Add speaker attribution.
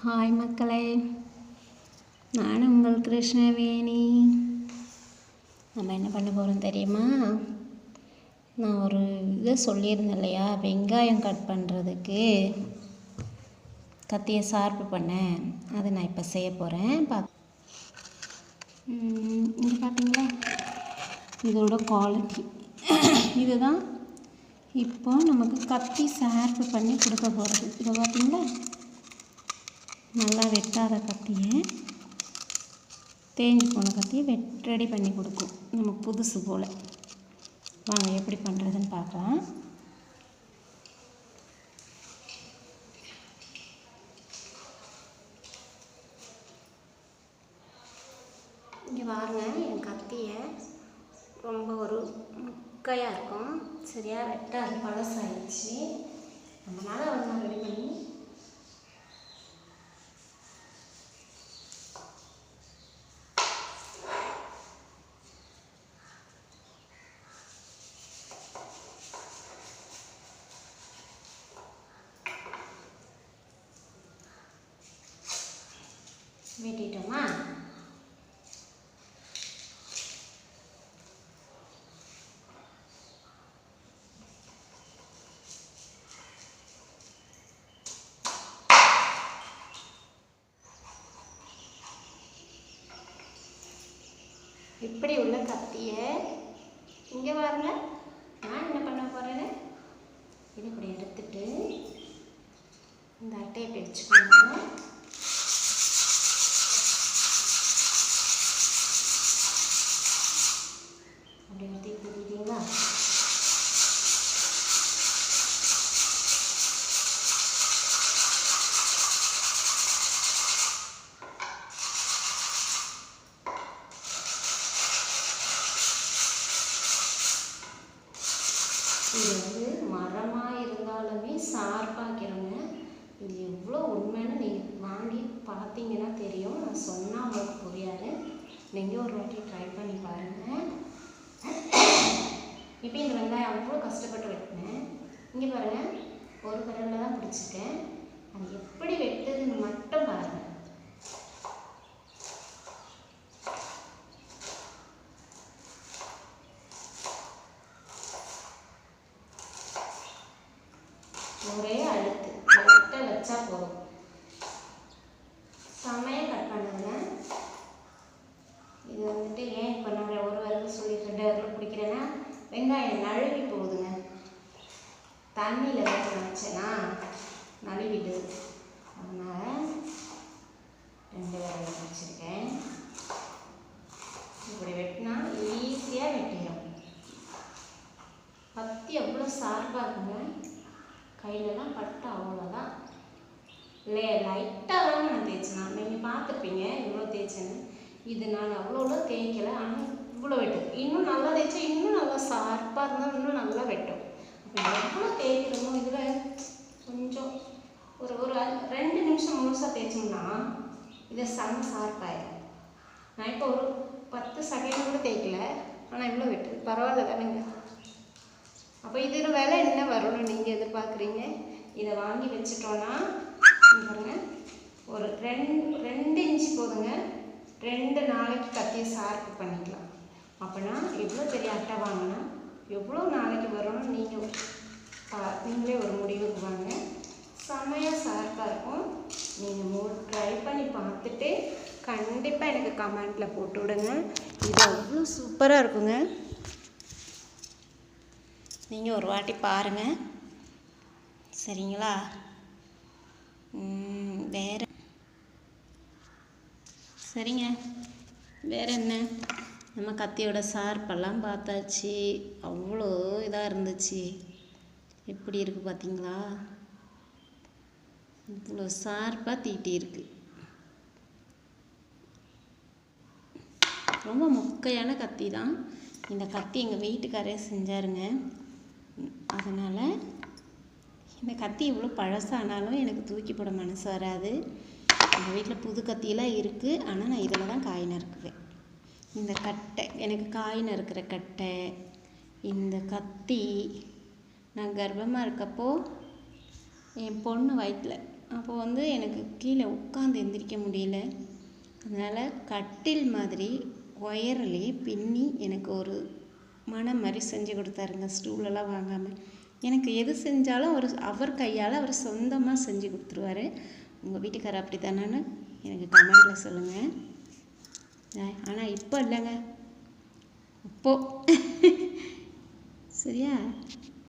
Speaker 1: Hi மக்களே, நான் உங்கள் கிருஷ்ணவேணி. நம்ம என்ன பண்ண போகிறோம் தெரியுமா? நான் ஒரு இதை சொல்லியிருந்தேன் இல்லையா, வெங்காயம் கட் பண்ணுறதுக்கு கத்தியை ஷார்ப்பு பண்ணேன். அதை நான் இப்போ செய்ய போகிறேன். இங்கே பார்த்தீங்களா, இதோட குவாலிட்டி இதுதான். இப்போ நமக்கு கத்தி ஷார்ப்பு பண்ணி கொடுக்க போகிறது. இதை பார்த்தீங்களா, நல்லா வெட்டாத கத்தியை, தேஞ்சு போன கத்தியை ரெடி பண்ணி கொடுக்கும் நமக்கு புதுசு போல். வாங்க எப்படி பண்ணுறதுன்னு பார்க்கலாம். இங்கே பாருங்க, என் கத்தியை ரொம்ப ஒரு முக்கையாக இருக்கும், சரியா வெட்டாது, பழசாயிடுச்சு. நம்மளால் வந்து ரெடி பண்ணி வெட்டிட்டோமா. இப்படி உள்ள கத்தியை இங்கே பாருங்க, நான் என்ன பண்ண போகிறேன்னு இது இப்படி எடுத்துட்டு இந்த அட்டையை பிரிச்சுக்கோங்க. அப்படி ஊற்றி ஊற்றிட்டீங்களா? இது வந்து மரமாக இருந்தாலுமே ஷார்ப்பாக்கிறோங்க. இது எவ்வளோ உண்மைன்னு நீங்கள் வாங்கி பார்த்தீங்கன்னா தெரியும். நான் சொன்னால் உங்களுக்கு புரியாது. நீங்கள் ஒரு வாட்டி ட்ரை பண்ணி பாருங்கள். இப்போ இந்த வெங்காயம் அவ்வளோ கஷ்டப்பட்டு வெட்டினேன். இங்கே பாருங்கள், ஒரு விரலில் தான் பிடிச்சிருக்கேன். அது எப்படி வெட்டுதுன்னு மட்டும் பாருங்கள். ஒரே அழுத்து கரெக்டாக வச்சா போதும். செமையாக கட் பண்ணுங்க. இது வந்துட்டு ஏன் இப்போ நான் ஒரு விரல் சொல்லி 2 விரல் பிடிக்கிறேன்னா, வெங்காயம் நழுவி போகுதுங்க. தண்ணியில் வேக வச்சேன்னா நழுவிடுது. அதனால் 2 விரல் வச்சுருக்கேன். இப்படி வெட்டினா ஈஸியாக வெட்டிடும். கத்தி எவ்வளோ ஷார்ப்பாக இருக்குங்க. கையிலலாம் பட்டு அவ்வளோதான். லைட்டாக தான் நான் தேய்ச்சேன். நீங்கள் பார்த்துருப்பீங்க இவ்வளோ தேய்ச்சேன்னு. இது நான் அவ்வளோ தேய்க்கலை, ஆனால் இவ்வளோ வெட்டும். இன்னும் நல்லா தேய்ச்சா இன்னும் நல்லா ஷார்ப்பாக இருந்தால் இன்னும் நல்லா வெட்டும். அப்போ எவ்வளோ தேய்க்கிறோமோ இதில் கொஞ்சம் ஒரு 2 நிமிஷம் முழுசாக தேய்ச்சோம்னா இதை ஷார்ப்பாயிடும். நான் இப்போ ஒரு 10 செகண்ட் கூட தேய்க்கல, ஆனால் இவ்வளோ வெட்டுது. பரவாயில்ல தானுங்க. அப்போ இதில் விலை என்ன வரும்னு நீங்கள் எதிர்பார்க்குறீங்க? இதை வாங்கி வச்சுட்டோன்னா பாருங்க, ஒரு 2 இன்ச்சு போதுங்க. 2 நாளைக்கு கத்தியை ஷார்ப்பு பண்ணிக்கலாம். அப்போனா எவ்வளோ பெரிய அட்டை வாங்கினா எவ்வளோ நாளைக்கு வரும்னு நீங்களே ஒரு முடிவுக்கு வாங்க. செம்மையாக ஷார்ப்பாக இருக்கும். நீங்கள் ட்ரை பண்ணி பார்த்துட்டு கண்டிப்பாக எனக்கு கமெண்ட்டில் போட்டு விடுங்க. இது அவ்வளோ சூப்பராக இருக்குங்க. நீங்கள் ஒரு வாட்டி பாருங்கள், சரிங்களா? வேறு சரிங்க, வேறு என்ன, நம்ம கத்தியோட ஷார்ப்பெல்லாம் பார்த்தாச்சு. அவ்வளோ இதாக இருந்துச்சு. எப்படி இருக்குது பார்த்தீங்களா? இவ்வளோ ஷார்ப்பாக தீட்டி இருக்குது. ரொம்ப மொக்கையான கத்தி தான். இந்த கத்தி எங்கள் வீட்டுக்காரே செஞ்சாருங்க. அதனால் இந்த கத்தி இவ்வளோ பழசானாலும் எனக்கு தூக்கி போட மனசு வராது. எங்கள் வீட்டில் புது கத்தியெல்லாம் இருக்குது, ஆனால் நான் இதில் தான் காய் நறுக்குவேன். இந்த கட்டை எனக்கு காய் நறுக்கிற கட்டை, இந்த கத்தி நான் கர்ப்பமாக இருக்கப்போ என் பொண்ணு வயிற்றில் அப்போ வந்து எனக்கு கீழே உட்காந்து எந்திரிக்க முடியல. அதனால் கட்டில் மாதிரி ஒயர்லேயே பின்னி எனக்கு ஒரு மனம் மாதிரி செஞ்சு கொடுத்தாருங்க, ஸ்டூலெல்லாம் வாங்காமல். எனக்கு எது செஞ்சாலும் அவர் கையால் அவர் சொந்தமாக செஞ்சு கொடுத்துருவாரு. உங்கள் வீட்டுக்காரர் அப்படி தானேன்னு எனக்கு கமெண்டில் சொல்லுங்கள். ஆனால் இப்போ இல்லைங்க, இப்போது சரியா?